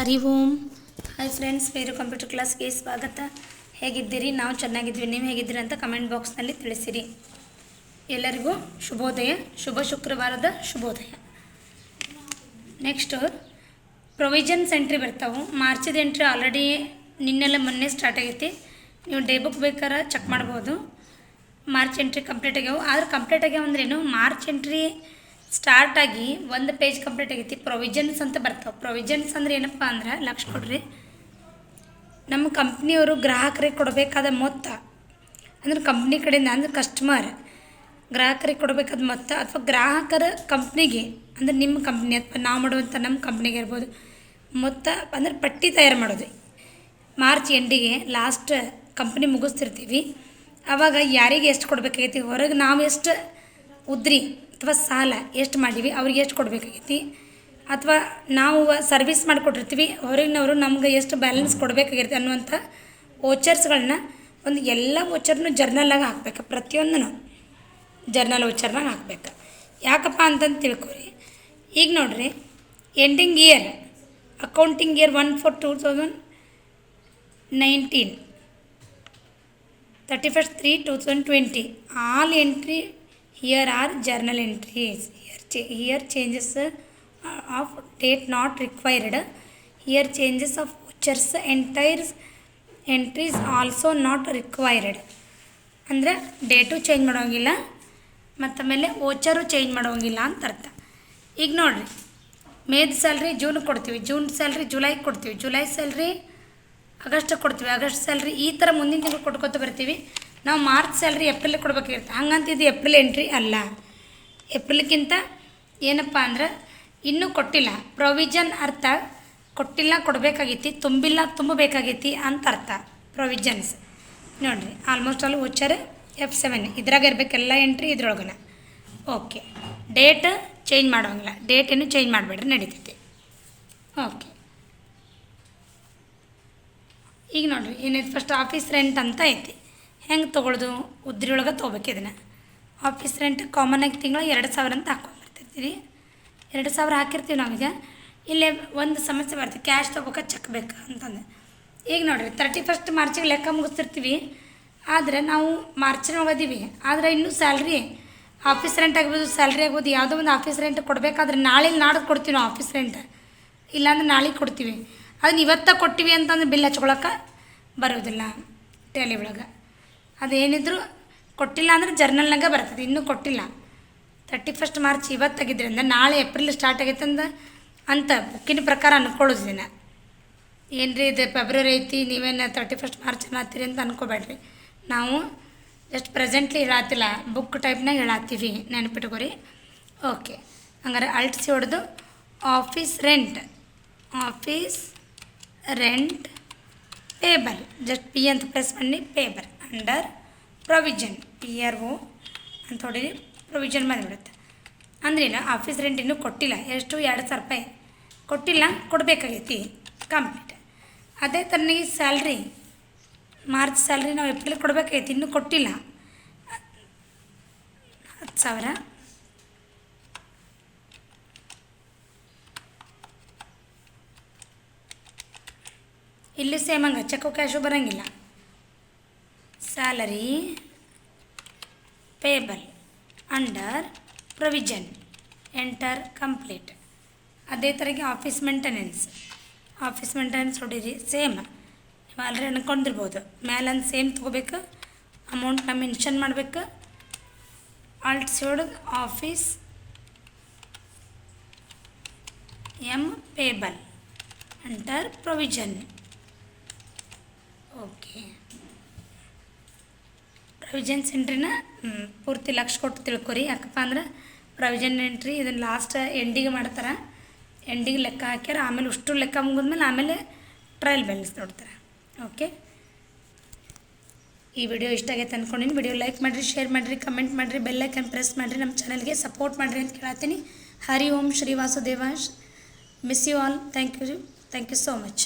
ಹರಿ ಓಂ. Hi friends, ಬೇರೆ computer ಕ್ಲಾಸ್ಗೆ ಸ್ವಾಗತ. ಹೇಗಿದ್ದೀರಿ? ನಾವು ಚೆನ್ನಾಗಿದ್ವಿ. ನೀವು ಹೇಗಿದ್ದೀರಿ ಅಂತ ಕಮೆಂಟ್ ಬಾಕ್ಸ್ನಲ್ಲಿ ತಿಳಿಸಿರಿ. ಎಲ್ಲರಿಗೂ ಶುಭೋದಯ, ಶುಭ ಶುಕ್ರವಾರದ ಶುಭೋದಯ. ನೆಕ್ಸ್ಟು ಪ್ರೊವಿಷನ್ಸ್ ಎಂಟ್ರಿ ಬರ್ತಾವೆ. ಮಾರ್ಚಿದ ಎಂಟ್ರಿ ಆಲ್ರೆಡಿ ನಿನ್ನೆಲ್ಲ ಮೊನ್ನೆ ಸ್ಟಾರ್ಟ್ ಆಗೈತಿ. ನೀವು ಡೇ ಬುಕ್ ಬೇಕಾದ್ರೆ ಚೆಕ್ ಮಾಡ್ಬೋದು. ಮಾರ್ಚ್ ಎಂಟ್ರಿ ಕಂಪ್ಲೀಟ್ ಆಗ್ಯಾವೆ. ಆದ್ರೆ ಕಂಪ್ಲೀಟ್ ಆಗ್ಯಾವ ಅಂದ್ರೇನು, ಮಾರ್ಚ್ ಎಂಟ್ರಿ ಸ್ಟಾರ್ಟ್ ಆಗಿ ಒಂದು ಪೇಜ್ ಕಂಪ್ಲೀಟ್ ಆಗೈತಿ. ಪ್ರೊವಿಷನ್ಸ್ ಅಂತ ಬರ್ತಾವೆ. ಪ್ರೊವಿಷನ್ಸ್ ಅಂದ್ರೆ ಏನಪ್ಪ ಅಂದ್ರೆ, ಲಕ್ಷ ಕೊಡ್ರಿ, ನಮ್ಮ ಕಂಪ್ನಿಯವರು ಗ್ರಾಹಕರಿಗೆ ಕೊಡಬೇಕಾದ ಮೊತ್ತ ಅಂದ್ರೆ ಕಂಪ್ನಿ ಕಡೆಯಿಂದ ಅಂದ್ರೆ ಕಸ್ಟಮರ್ ಗ್ರಾಹಕರಿಗೆ ಕೊಡಬೇಕಾದ ಮೊತ್ತ ಅಥವಾ ಗ್ರಾಹಕರ ಕಂಪ್ನಿಗೆ ಅಂದರೆ ನಿಮ್ಮ ಕಂಪ್ನಿ ಅಥವಾ ನಾವು ಮಾಡುವಂಥ ನಮ್ಮ ಕಂಪ್ನಿಗೆ ಇರ್ಬೋದು ಮೊತ್ತ ಅಂದರೆ ಪಟ್ಟಿ ತಯಾರು ಮಾಡೋದು. ಮಾರ್ಚ್ ಎಂಡಿಗೆ ಲಾಸ್ಟ್ ಕಂಪ್ನಿ ಮುಗಿಸ್ತಿರ್ತೀವಿ. ಆವಾಗ ಯಾರಿಗೆ ಎಷ್ಟು ಕೊಡಬೇಕಾಗೈತಿ, ಹೊರಗೆ ನಾವು ಎಷ್ಟು ಉದ್ರಿ ಅಥವಾ ಸಾಲ ಎಷ್ಟು ಮಾಡೀವಿ ಅವ್ರಿಗೆ ಎಷ್ಟು ಕೊಡಬೇಕಾಗೈತಿ, ಅಥವಾ ನಾವು ಸರ್ವಿಸ್ ಮಾಡಿಕೊಟ್ಟಿರ್ತೀವಿ ಹೊರಗಿನವರು ನಮ್ಗೆ ಎಷ್ಟು ಬ್ಯಾಲೆನ್ಸ್ ಕೊಡಬೇಕಾಗಿರುತ್ತೆ ಅನ್ನುವಂಥ ವೋಚರ್ಸ್ಗಳನ್ನ ಒಂದು ಎಲ್ಲ ವೋಚರ್ನು ಜರ್ನಲ್ಲಾಗ ಹಾಕ್ಬೇಕು. ಪ್ರತಿಯೊಂದೂ ಜರ್ನಲ್ ವೋಚರ್ನಾಗ ಹಾಕ್ಬೇಕು. ಯಾಕಪ್ಪ ಅಂತಂದು ತಿಳ್ಕೊರಿ. ಈಗ ನೋಡಿರಿ, ending year accounting year 1/4/2019 31/3/2020 all entry here are journal entries. Here changes of date not required. Here changes of vouchers entries also not required. ಅಂದರೆ ಡೇಟು ಚೇಂಜ್ ಮಾಡೋಂಗಿಲ್ಲ ಮತ್ತು ಆಮೇಲೆ ವೋಚರು ಚೇಂಜ್ ಮಾಡೋಂಗಿಲ್ಲ ಅಂತ ಅರ್ಥ. ಈಗ ನೋಡಿರಿ, ಮೇದ್ ಸ್ಯಾಲ್ರಿ ಜೂನ್ಗೆ ಕೊಡ್ತೀವಿ, ಜೂನ್ ಸ್ಯಾಲ್ರಿ ಜುಲೈಗೆ ಕೊಡ್ತೀವಿ, ಜುಲೈ ಸ್ಯಾಲ್ರಿ ಆಗಸ್ಟಿಗೆ ಕೊಡ್ತೀವಿ, ಆಗಸ್ಟ್ ಸ್ಯಾಲ್ರಿ ಈ ಥರ ಮುಂದಿನ ತಿಂಗಳು ಕೊಟ್ಕೊತ ಬರ್ತೀವಿ. ನಾವು ಮಾರ್ಚ್ ಸ್ಯಾಲ್ರಿ ಏಪ್ರಿಲಿಗೆ ಕೊಡ್ಬೇಕಾಗಿರುತ್ತೆ. ಹಂಗಂತ ಇದು ಏಪ್ರಿಲ್ ಎಂಟ್ರಿ ಅಲ್ಲ. ಏಪ್ರಿಲ್ಗಿಂತ ಏನಪ್ಪ ಅಂದ್ರೆ ಇನ್ನೂ ಕೊಟ್ಟಿಲ್ಲ. ಪ್ರೊವಿಷನ್ ಅರ್ಥ ಕೊಟ್ಟಿಲ್ಲ ಕೊಡಬೇಕಾಗೈತಿ, ತುಂಬಿಲ್ಲ ತುಂಬಬೇಕಾಗೈತಿ ಅಂತ ಅರ್ಥ. ಪ್ರೊವಿಷನ್ಸ್ ನೋಡಿರಿ, ಆಲ್ಮೋಸ್ಟ್ ಆಲ್ ವೋಚರ್ F7 ಇದ್ರಾಗ ಇರಬೇಕೆಲ್ಲ ಎಂಟ್ರಿ ಇದ್ರೊಳಗನ. ಓಕೆ, ಡೇಟ್ ಚೇಂಜ್ ಮಾಡೋಂಗಿಲ್ಲ, ಡೇಟೇನು ಚೇಂಜ್ ಮಾಡಬೇಡ್ರಿ, ನಡೀತೈತಿ. ಓಕೆ, ಈಗ ನೋಡಿರಿ ಏನೈತಿ, ಫಸ್ಟ್ ಆಫೀಸ್ ರೆಂಟ್ ಅಂತ ಐತಿ. ಹೆಂಗೆ ತೊಗೊಳ್ದು, ಉದ್ರಿ ಒಳಗೆ ತೊಗೋಬೇಕು. ಇದನ್ನು ಆಫೀಸ್ ರೆಂಟ್ ಕಾಮನಾಗಿ ತಿಂಗಳು 2,000 ಅಂತ ಹಾಕ್ಕೊಂಡ್ಬರ್ತಿರ್ತೀವಿ. 2,000 ಹಾಕಿರ್ತೀವಿ. ನಾವೀಗ ಇಲ್ಲೇ ಒಂದು ಸಮಸ್ಯೆ ಬರ್ತದೆ, ಕ್ಯಾಶ್ ತೊಗೋಕೆ ಚೆಕ್ ಬೇಕು ಅಂತಂದು. ಈಗ ನೋಡಿರಿ, 31 ಮಾರ್ಚಿಗೆ ಲೆಕ್ಕ ಮುಗಿಸ್ತಿರ್ತೀವಿ. ಆದರೆ ನಾವು ಮಾರ್ಚ್ನಾಗ ಅದೀವಿ, ಆದರೆ ಇನ್ನೂ ಸ್ಯಾಲ್ರಿ ಆಫೀಸ್ ರೆಂಟ್ ಆಗ್ಬೋದು, ಸ್ಯಾಲ್ರಿ ಆಗ್ಬೋದು, ಯಾವುದೋ ಒಂದು ಆಫೀಸ್ ರೆಂಟ್ ಕೊಡಬೇಕಾದ್ರೆ ನಾಳೆ ನಾಡ್ದು ಕೊಡ್ತೀವಿ ನಾವು ಆಫೀಸ್ ರೆಂಟ್. ಇಲ್ಲಾಂದ್ರೆ ನಾಳೆಗೆ ಕೊಡ್ತೀವಿ. ಅದನ್ನ ಇವತ್ತು ಕೊಟ್ಟಿವಿ ಅಂತಂದ್ರೆ ಬಿಲ್ ಹಚ್ಕೊಳಕ್ಕೆ ಬರೋದಿಲ್ಲ ಟ್ಯಾಲಿ ಒಳಗೆ. ಅದೇನಿದ್ರು ಕೊಟ್ಟಿಲ್ಲ ಅಂದ್ರೆ ಜರ್ನಲ್ನಾಗ ಬರ್ತದೆ. ಇನ್ನೂ ಕೊಟ್ಟಿಲ್ಲ, 31 ಮಾರ್ಚ್ ಇವತ್ತಾಗಿದ್ದರಿಂದ ನಾಳೆ ಏಪ್ರಿಲ್ ಸ್ಟಾರ್ಟ್ ಆಗೈತೆ ಅಂತ ಬುಕ್ಕಿನ ಪ್ರಕಾರ ಅನ್ಕೊಳ್ಳೋದು. ದಿನ ಏನು ರೀ ಇದು ಫೆಬ್ರವರಿ ಐತಿ, ನೀವೇನು 31 ಮಾರ್ಚ್ ಅನ್ನತ್ತೀರಿ ಅಂತ ಅನ್ಕೋಬೇಡ್ರಿ. ನಾವು ಜಸ್ಟ್ ಪ್ರೆಸೆಂಟ್ಲಿ ಹೇಳತ್ತಿಲ್ಲ, ಬುಕ್ ಟೈಪ್ನಾಗ ಹೇಳತ್ತೀವಿ, ನೆನಪಿಟ್ಕೋರಿ. ಓಕೆ, ಹಂಗಾರೆ ಅಲ್ಟ್ಸಿ ಹೊಡೆದು office rent payable, just P ಅಂತ ಪ್ರೆಸ್ ಮಾಡಿ ಪೇಬಲ್ ಅಂಡರ್ ಪ್ರೊವಿಷನ್ PRO ಅಂತ ಹೊಡೀರಿ, ಪ್ರೊವಿಷನ್ ಬಂದುಬಿಡುತ್ತೆ. ಅಂದ್ರೆ ಇಲ್ಲ, ಆಫೀಸ್ ರೆಂಟ್ ಇನ್ನೂ ಕೊಟ್ಟಿಲ್ಲ. ಎಷ್ಟು? 2,000 ರೂಪಾಯಿ ಕೊಟ್ಟಿಲ್ಲ, ಕೊಡಬೇಕಾಗೈತಿ ಕಂಪ್ಲೀಟ್. ಅದೇ ಥರನಾಗಿ ಸ್ಯಾಲ್ರಿ, ಮಾರ್ಚ್ ಸ್ಯಾಲ್ರಿ ನಾವು ಏಪ್ರಿಲ್ ಕೊಡಬೇಕಾಗೈತಿ, ಇನ್ನೂ ಕೊಟ್ಟಿಲ್ಲ, 10,000. ಇಲ್ಲಿ ಸೇಮ್ ಹಂಗೆ ಚೆಕ್ಕು ಕ್ಯಾಶು ಬರೋಂಗಿಲ್ಲ. Salary payable under provision enter complete. ಅದೇ ಥರಗೆ ಆಫೀಸ್ ಮೇಂಟೆನೆನ್ಸ್ ಹೊಡೀರಿ, ಸೇಮ್ ನೀವು ಆಲ್ರೆಡಿ ಅನ್ಕೊಂಡಿರ್ಬೋದು. ಮೇಲಂದು ಸೇಮ್ ತೊಗೋಬೇಕು, ಅಮೌಂಟ್ನ ಮೆನ್ಷನ್ ಮಾಡಬೇಕು. ಆಲ್ಟ್ಸ್ ಹೊಡೆದು office payable under provision. Okay, provisions ಎಂಟ್ರಿನ ಪೂರ್ತಿ ಲಕ್ಷ ಕೊಟ್ಟು ತಿಳ್ಕೊರಿ. ಯಾಕಪ್ಪ ಅಂದ್ರೆ ಪ್ರೊವಿಷನ್ ಎಂಟ್ರಿ ಇದನ್ನು ಲಾಸ್ಟ್ ಎಂಡಿಗೆ ಮಾಡ್ತಾರೆ. ಎಂಡಿಗೆ ಲೆಕ್ಕ ಹಾಕ್ಯಾರ, ಆಮೇಲೆ ಅಷ್ಟು ಲೆಕ್ಕ ಮುಗಿದ್ಮೇಲೆ ಆಮೇಲೆ ಟ್ರಯಲ್ ಬ್ಯಾಲೆನ್ಸ್ ನೋಡ್ತಾರೆ. ಓಕೆ, ಈ ವಿಡಿಯೋ ಇಷ್ಟ ಆಗೈತೆ ಅಂದ್ಕೊಂಡಿನಿ. ವಿಡಿಯೋ ಲೈಕ್ ಮಾಡಿರಿ, ಶೇರ್ ಮಾಡಿರಿ, ಕಮೆಂಟ್ ಮಾಡಿರಿ, ಬೆಲ್ ಐಕನ್ ಪ್ರೆಸ್ ಮಾಡಿರಿ, ನಮ್ಮ ಚಾನಲ್ಗೆ ಸಪೋರ್ಟ್ ಮಾಡಿರಿ ಅಂತ ಕೇಳತ್ತೀನಿ. Hari Om Shri Vasudeva. Miss you all. Thank you so much.